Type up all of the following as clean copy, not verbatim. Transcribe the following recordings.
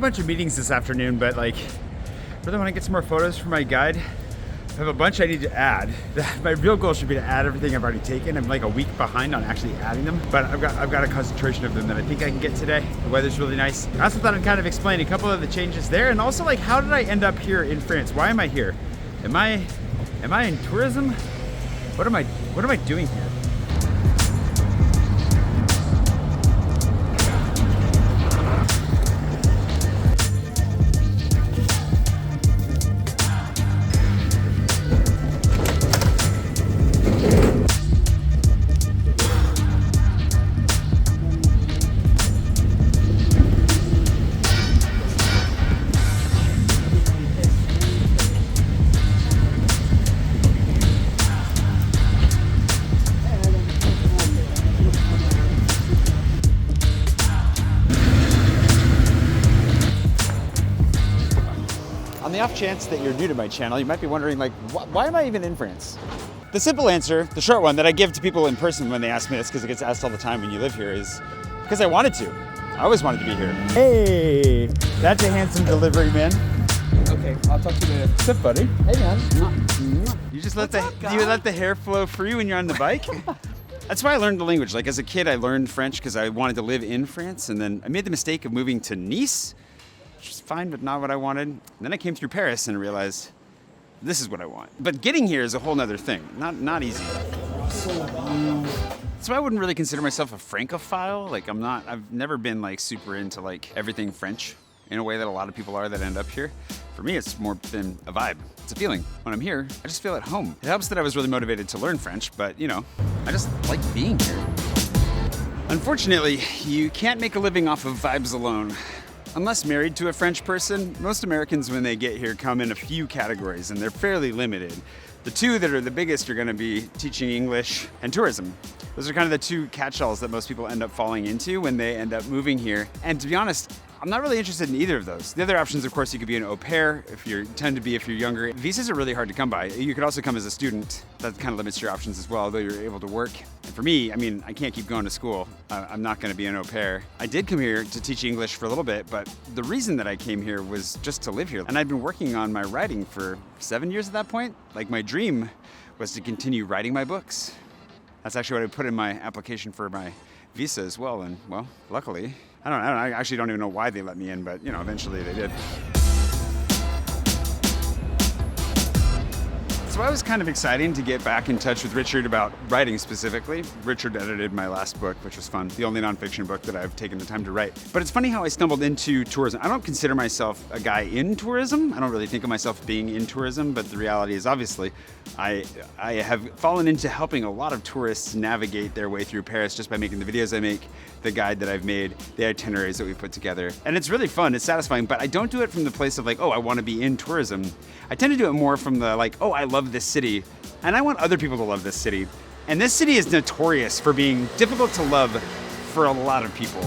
a bunch of meetings this afternoon, but like, really want to get some more photos for my guide. I have a bunch I need to add. My real goal should be to add everything I've already taken. I'm like a week behind on actually adding them, but I've got a concentration of them that I think I can get today. The weather's really nice. I also thought I'd kind of explain a couple of the changes there, and also like, how did I end up here in France? Why am I here? Am I in tourism? What am I doing here? On the off chance that you're new to my channel, you might be wondering, like, why am I even in France? The simple answer, the short one that I give to people in person when they ask me this, because it gets asked all the time when you live here, is because I wanted to. I always wanted to be here. Hey, that's a handsome delivery man. Okay, I'll talk to you later. What's up, buddy? Hey, man. You just let the hair flow free when you're on the bike? That's why I learned the language. Like, as a kid, I learned French because I wanted to live in France, and then I made the mistake of moving to Nice, which is fine, but not what I wanted. And then I came through Paris and realized this is what I want. But getting here is a whole nother thing. Not easy. So I wouldn't really consider myself a Francophile. Like, I've never been like super into like everything French in a way that a lot of people are that end up here. For me, it's more been a vibe. It's a feeling. When I'm here, I just feel at home. It helps that I was really motivated to learn French, but you know, I just like being here. Unfortunately, you can't make a living off of vibes alone. Unless married to a French person, most Americans when they get here come in a few categories, and they're fairly limited. The two that are the biggest are gonna be teaching English and tourism. Those are kind of the two catch-alls that most people end up falling into when they end up moving here. And to be honest, I'm not really interested in either of those. The other options, of course, you could be an au pair if you're younger. Visas are really hard to come by. You could also come as a student. That kind of limits your options as well, although you're able to work. And for me, I mean, I can't keep going to school. I'm not gonna be an au pair. I did come here to teach English for a little bit, but the reason that I came here was just to live here. And I'd been working on my writing for 7 years at that point. Like, my dream was to continue writing my books. That's actually what I put in my application for my visa as well, and well, luckily, I actually don't even know why they let me in, but you know, eventually they did. So it was kind of exciting to get back in touch with Richard about writing specifically. Richard edited my last book, which was fun. The only nonfiction book that I've taken the time to write. But it's funny how I stumbled into tourism. I don't consider myself a guy in tourism. I don't really think of myself being in tourism, but the reality is obviously I have fallen into helping a lot of tourists navigate their way through Paris just by making the videos I make, the guide that I've made, the itineraries that we put together. And it's really fun, it's satisfying, but I don't do it from the place of like, oh, I want to be in tourism. I tend to do it more from the like, oh, I love this city, and I want other people to love this city. And this city is notorious for being difficult to love for a lot of people.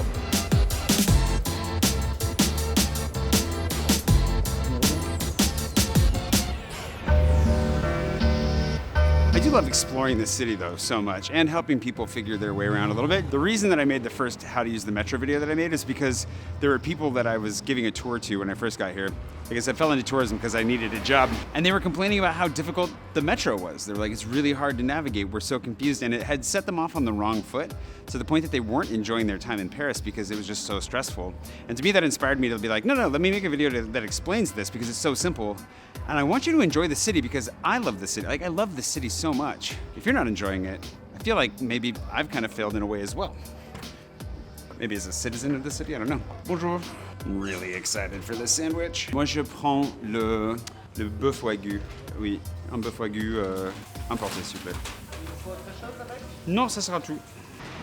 I do love exploring this city though so much, and helping people figure their way around a little bit. The reason that I made the first how to use the metro video that I made is because there were people that I was giving a tour to when I first got here. I guess I fell into tourism because I needed a job, and they were complaining about how difficult the metro was. They were like, it's really hard to navigate, we're so confused, and it had set them off on the wrong foot, to the point that they weren't enjoying their time in Paris because it was just so stressful. And to me, that inspired me to be like, no, let me make a video that explains this because it's so simple, and I want you to enjoy the city because I love the city. Like, I love the city so much. If you're not enjoying it, I feel like maybe I've kind of failed in a way as well. Maybe as a citizen of the city, I don't know. Bonjour. I'm really excited for this sandwich. Moi, je prends le bœuf wagyu. Oui, un bœuf wagyu importé, s'il vous plaît. Non, ça sera tout.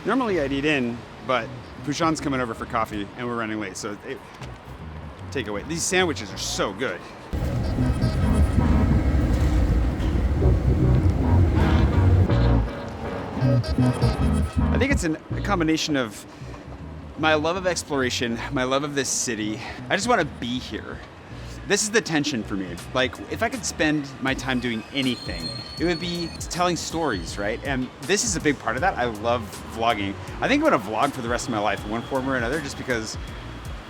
Normally I'd eat in, but Patron's coming over for coffee and we're running late, so take away. These sandwiches are so good. I think it's a combination of my love of exploration, my love of this city. I just want to be here. This is the tension for me. Like, if I could spend my time doing anything, it would be telling stories, right? And this is a big part of that. I love vlogging. I think I'm gonna vlog for the rest of my life in one form or another, just because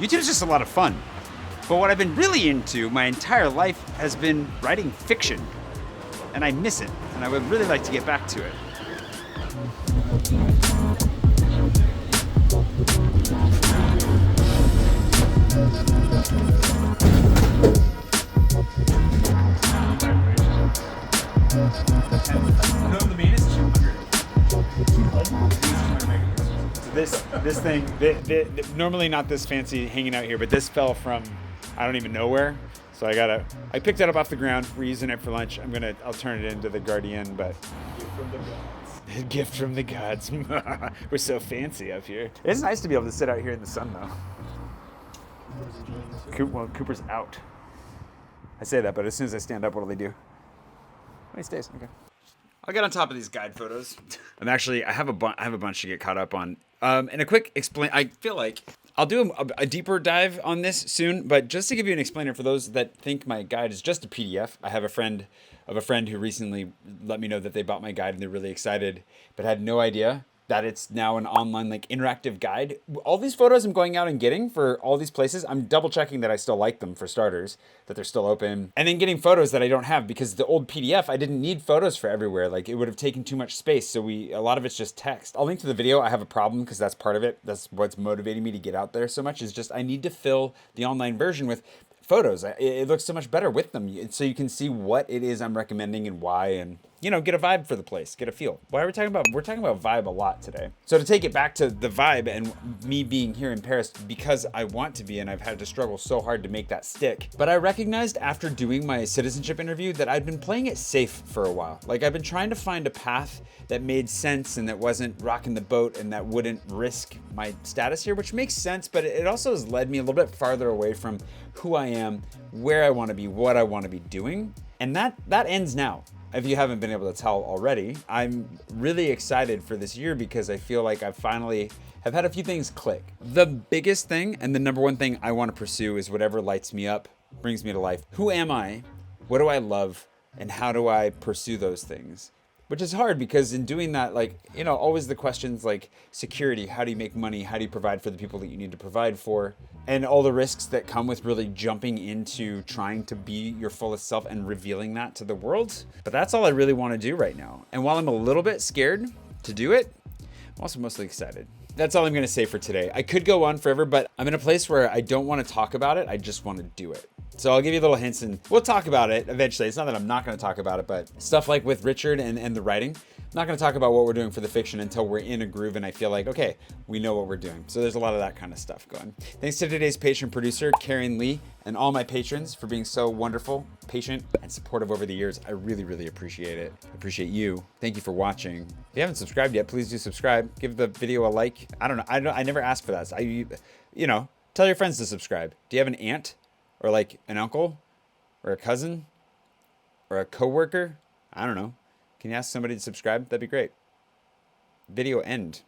YouTube is just a lot of fun. But what I've been really into my entire life has been writing fiction. And I miss it, and I would really like to get back to it. No, the main is 200. This thing, normally not this fancy hanging out here, but this fell from I don't even know where. So I picked it up off the ground. We're using it for lunch. I'll turn it into the Guardian, but gift from the gods. We're so fancy up here. It's nice to be able to sit out here in the sun though. Cooper's out. I say that, but as soon as I stand up, what do they do? Oh, he stays. Okay. I'll get on top of these guide photos. I have a bunch to get caught up on. And a quick explain. I feel like I'll do a deeper dive on this soon, but just to give you an explainer for those that think my guide is just a PDF, I have a friend who recently let me know that they bought my guide and they're really excited, but had no idea that it's now an online like interactive guide. All these photos I'm going out and getting for all these places, I'm double checking that I still like them for starters, that they're still open, and then getting photos that I don't have because the old PDF, I didn't need photos for everywhere. Like it would have taken too much space. So a lot of it's just text. I'll link to the video. I have a problem because that's part of it. That's what's motivating me to get out there so much is just I need to fill the online version with photos. It looks so much better with them. So you can see what it is I'm recommending and why, and get a vibe for the place, get a feel. Why are we talking about? We're talking about vibe a lot today. So to take it back to the vibe and me being here in Paris because I want to be, and I've had to struggle so hard to make that stick. But I recognized after doing my citizenship interview that I'd been playing it safe for a while. Like I've been trying to find a path that made sense and that wasn't rocking the boat and that wouldn't risk my status here, which makes sense, but it also has led me a little bit farther away from who I am, where I want to be, what I want to be doing. And that ends now. If you haven't been able to tell already, I'm really excited for this year because I feel like I finally have had a few things click. The biggest thing and the number one thing I want to pursue is whatever lights me up, brings me to life. Who am I? What do I love? And how do I pursue those things? Which is hard because in doing that, always the questions like security, how do you make money? How do you provide for the people that you need to provide for? And all the risks that come with really jumping into trying to be your fullest self and revealing that to the world. But that's all I really want to do right now. And while I'm a little bit scared to do it, I'm also mostly excited. That's all I'm going to say for today. I could go on forever, but I'm in a place where I don't want to talk about it. I just want to do it. So I'll give you little hints and we'll talk about it eventually. It's not that I'm not going to talk about it, but stuff like with Richard and the writing, I'm not going to talk about what we're doing for the fiction until we're in a groove and I feel like, okay, we know what we're doing. So there's a lot of that kind of stuff going. Thanks to today's patron producer, Karen Lee, and all my patrons for being so wonderful, patient, and supportive over the years. I really, really appreciate it. I appreciate you. Thank you for watching. If you haven't subscribed yet, please do subscribe. Give the video a like. I don't know. I never asked for that. So tell your friends to subscribe. Do you have an aunt or like an uncle or a cousin or a coworker? I don't know. Can you ask somebody to subscribe? That'd be great. Video end.